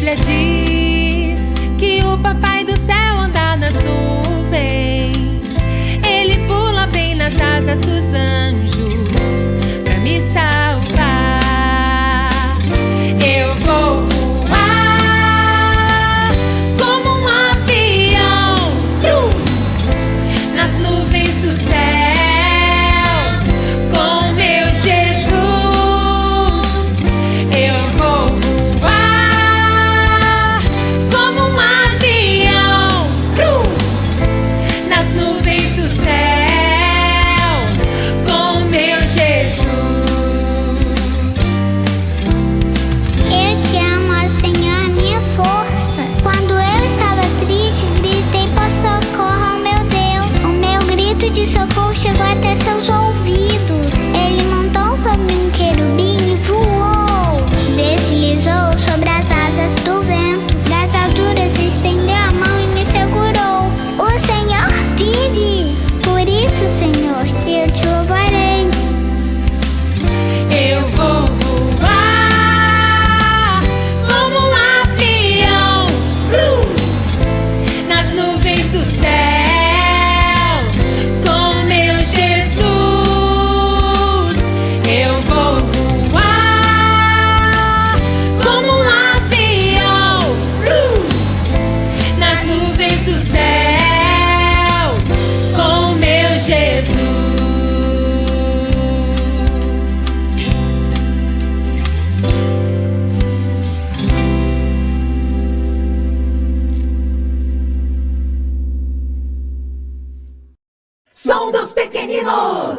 Bíblia diz que o Papai do céu anda nas nuvens. Ele pula bem nas asas dos anjos pra me salvar. Eu vou voar como um avião, nas nuvens do céu com meu Jesus. Eu vou voar como um avião, nas nuvens do céu com meu Jesus. Eu te amo, ó Senhor, minha força. Quando eu estava triste, gritei por socorro ao meu Deus. O meu grito de socorro chegou até seus ouvidos. Ele montou sobre um querubim e voou. Deslizou sobre as asas do vento. Das alturas estendeu a mão e me segurou. O Senhor vive, por isso, Senhor, que eu te louvarei. Eu vou voar como um avião, nas nuvens do céu com meu Jesus. Eu vou voar como um avião, nas nuvens do céu com meu Jesus. Som dos pequeninos.